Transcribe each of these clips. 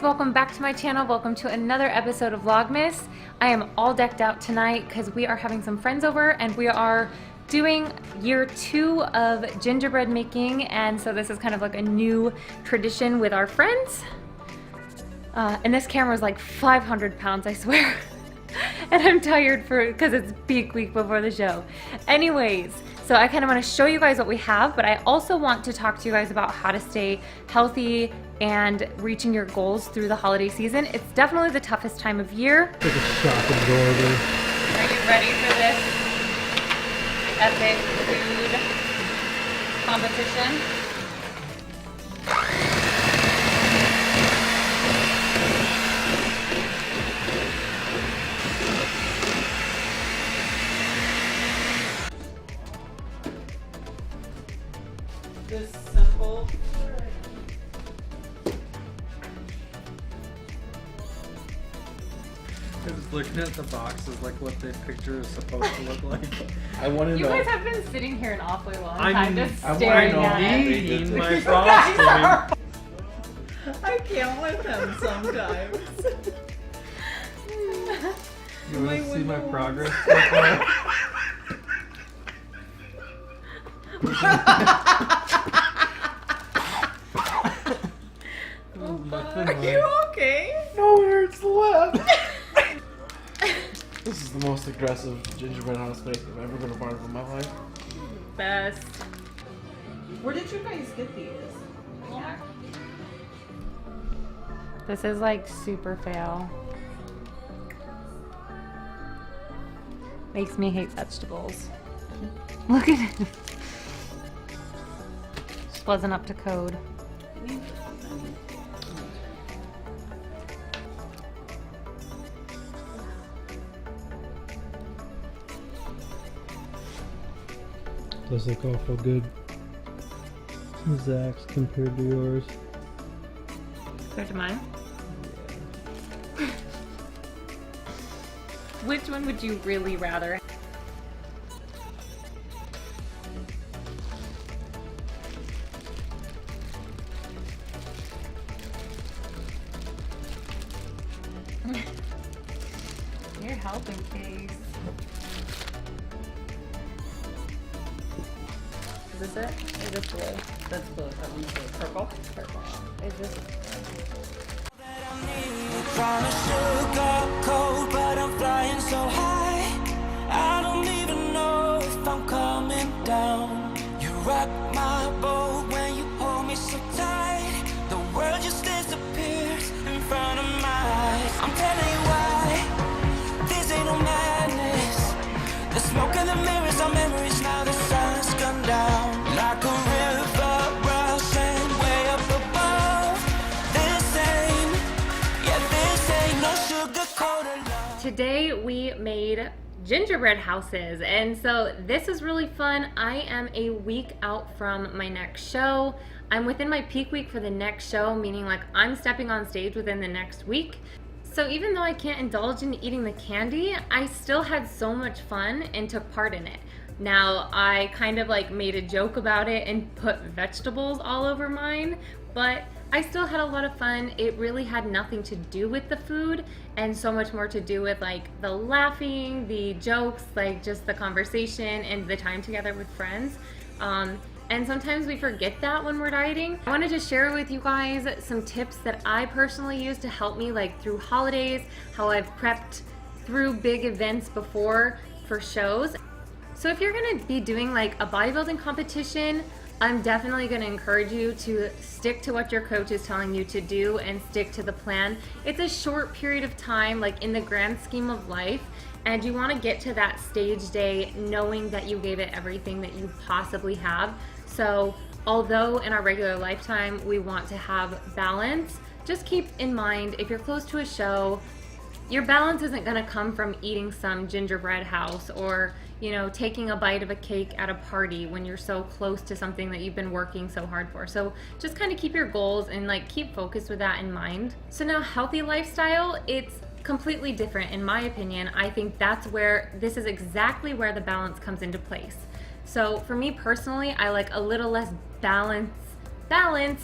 welcome back to my channel. Welcome to another episode of Vlogmas. I am all decked out tonight because we are having some friends over and we are doing year 2 of gingerbread making, and so this is kind of like a new tradition with our friends. And this camera is like 500 pounds, I swear. And I'm tired because it's peak week before the show. Anyways, so I kind of want to show you guys what we have, but I also want to talk to you guys about how to stay healthy and reaching your goals through the holiday season. It's definitely the toughest time of year. Like a shock absorber. Are you ready for this epic food competition? This simple. I was looking at the boxes like what the picture is supposed to look like. I want to You know. guys have been sitting here an awfully long time I'm just staring at it. eating my frosting. I can't with them sometimes. You want to see my progress so far? Are you okay? No, it hurts left. This is the most aggressive gingerbread house bake I've ever been a part of in my life. Best. Where did you guys get these? This is like super fail. Makes me hate vegetables. Look at it. Just wasn't up to code. Does look awful good. Zach's compared to yours. Compared to mine? Which one would you really rather? You're helping, Case. Is this it? Is this blue? That's blue. That one's blue. Purple? Purple. Is this? Trying to sugar coat, but I'm flying so high. I don't even know if I'm coming down. You rock my boat when you hold me so tight. The world just disappears in front of my eyes. I'm telling you why, this ain't no madness. The smoke and the mirrors are memories now. The sun's gone down like a river rushing way up above. This ain't, yeah, this ain't no sugar-coated love. Today we made gingerbread houses, and so this is really fun. I am a week out from my next show. I'm within my peak week for the next show, meaning like I'm stepping on stage within the next week. So even though I can't indulge in eating the candy, I still had so much fun and took part in it. Now, I kind of like made a joke about it and put vegetables all over mine, but I still had a lot of fun. It really had nothing to do with the food and so much more to do with like the laughing, the jokes, like just the conversation and the time together with friends. And sometimes we forget that when we're dieting. I wanted to share with you guys some tips that I personally use to help me like through holidays, how I've prepped through big events before for shows. So if you're gonna be doing like a bodybuilding competition, I'm definitely gonna encourage you to stick to what your coach is telling you to do and stick to the plan. It's a short period of time, like in the grand scheme of life, and you wanna get to that stage day knowing that you gave it everything that you possibly have. So although in our regular lifetime we want to have balance, just keep in mind if you're close to a show, your balance isn't gonna come from eating some gingerbread house or, you know, taking a bite of a cake at a party when you're so close to something that you've been working so hard for. So just kind of keep your goals and like keep focused with that in mind. So now healthy lifestyle, it's completely different in my opinion. I think that's where, this is exactly where the balance comes into place. So for me personally, I like a little less balance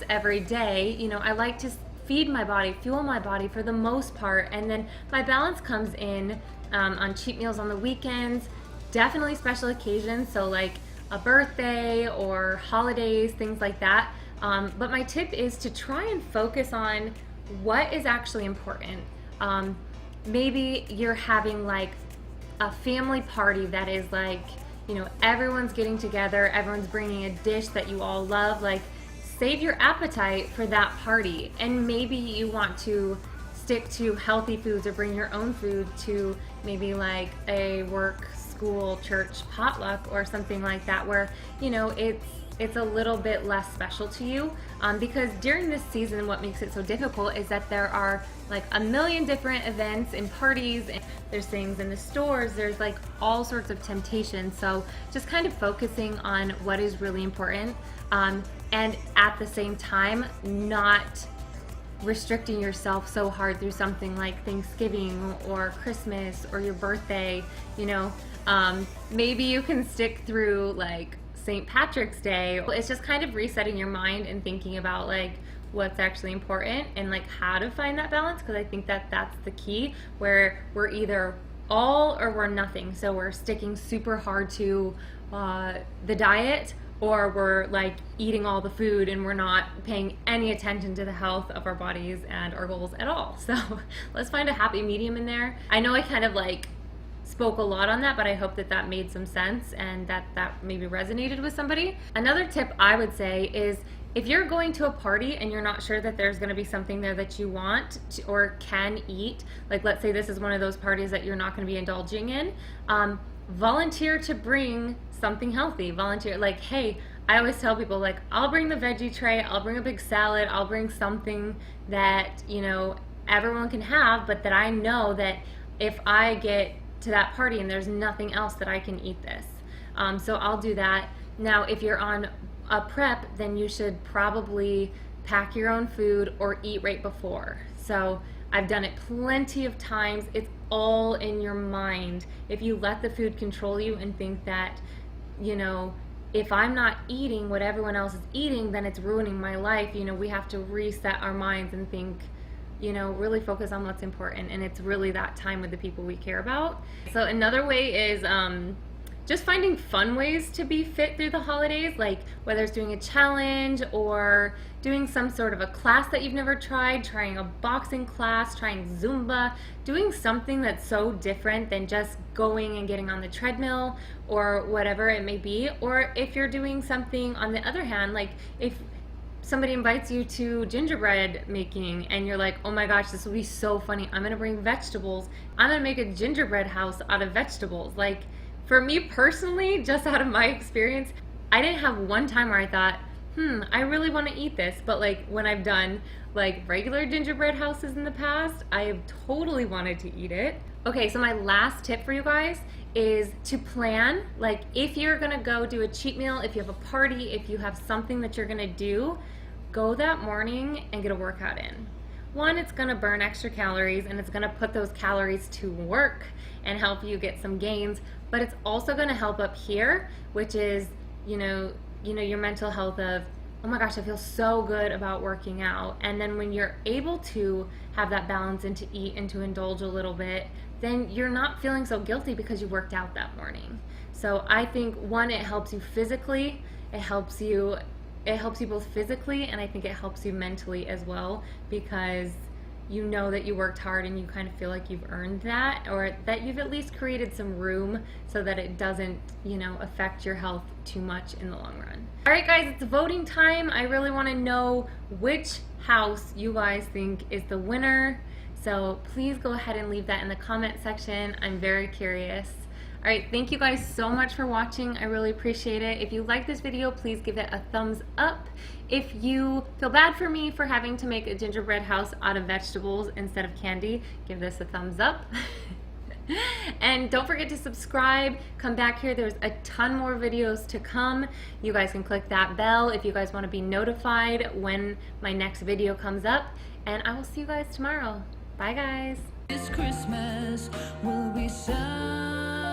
every day. You know, I like to feed my body, fuel my body for the most part. And then my balance comes in on cheat meals on the weekends, definitely special occasions, so like a birthday or holidays, things like that. But my tip is to try and focus on what is actually important. Maybe you're having like a family party that is like, you know, everyone's getting together, everyone's bringing a dish that you all love. Like, save your appetite for that party. And maybe you want to stick to healthy foods or bring your own food to maybe like a work, school, church potluck or something like that, where, you know, it's a little bit less special to you, because during this season what makes it so difficult is that there are like a million different events and parties, and there's things in the stores, there's like all sorts of temptations. So just kind of focusing on what is really important, and at the same time not restricting yourself so hard through something like Thanksgiving or Christmas or your birthday. You know, maybe you can stick through like St. Patrick's Day. It's just kind of resetting your mind and thinking about like what's actually important and like how to find that balance, because I think that that's the key, where we're either all or we're nothing. So we're sticking super hard to the diet, or we're like eating all the food and we're not paying any attention to the health of our bodies and our goals at all. So let's find a happy medium in there. I know I kind of like spoke a lot on that, but I hope that that made some sense and that maybe resonated with somebody. Another tip I would say is, if you're going to a party and you're not sure that there's going to be something there that you want to, or can eat, like let's say this is one of those parties that you're not going to be indulging in, volunteer to bring something healthy. Volunteer, like, hey, I always tell people, like, I'll bring the veggie tray, I'll bring a big salad, I'll bring something that, you know, everyone can have, but that I know that if I get to that party and there's nothing else, that I can eat this. So I'll do that. Now, if you're on a prep, then you should probably pack your own food or eat right before. So I've done it plenty of times. It's all in your mind. If you let the food control you and think that, you know, if I'm not eating what everyone else is eating, then it's ruining my life. You know, we have to reset our minds and think, you know, really focus on what's important, and it's really that time with the people we care about. So another way is just finding fun ways to be fit through the holidays, like whether it's doing a challenge or doing some sort of a class that you've never tried, trying a boxing class, trying Zumba, doing something that's so different than just going and getting on the treadmill or whatever it may be. Or if you're doing something on the other hand, like if somebody invites you to gingerbread making and you're like, oh my gosh, this will be so funny, I'm gonna bring vegetables, I'm gonna make a gingerbread house out of vegetables. Like, for me personally, just out of my experience, I didn't have one time where I thought, I really want to eat this. But like when I've done like regular gingerbread houses in the past, I have totally wanted to eat it. Okay, so my last tip for you guys is to plan. Like, if you're gonna go do a cheat meal, if you have a party, if you have something that you're gonna do, go that morning and get a workout in. One, it's gonna burn extra calories and it's gonna put those calories to work and help you get some gains, but it's also gonna help up here, which is, you know, your mental health of, oh my gosh, I feel so good about working out. And then when you're able to have that balance and to eat and to indulge a little bit, then you're not feeling so guilty because you worked out that morning. So I think, one, it helps you physically, it helps you both physically, and I think it helps you mentally as well, because you know that you worked hard and you kind of feel like you've earned that, or that you've at least created some room so that it doesn't, you know, affect your health too much in the long run. All right, guys, it's voting time. I really want to know which house you guys think is the winner. So please go ahead and leave that in the comment section. I'm very curious. All right, thank you guys so much for watching. I really appreciate it. If you like this video, please give it a thumbs up. If you feel bad for me for having to make a gingerbread house out of vegetables instead of candy, give this a thumbs up. And don't forget to subscribe. Come back here. There's a ton more videos to come. You guys can click that bell if you guys want to be notified when my next video comes up. And I will see you guys tomorrow. Bye, guys. This Christmas will be some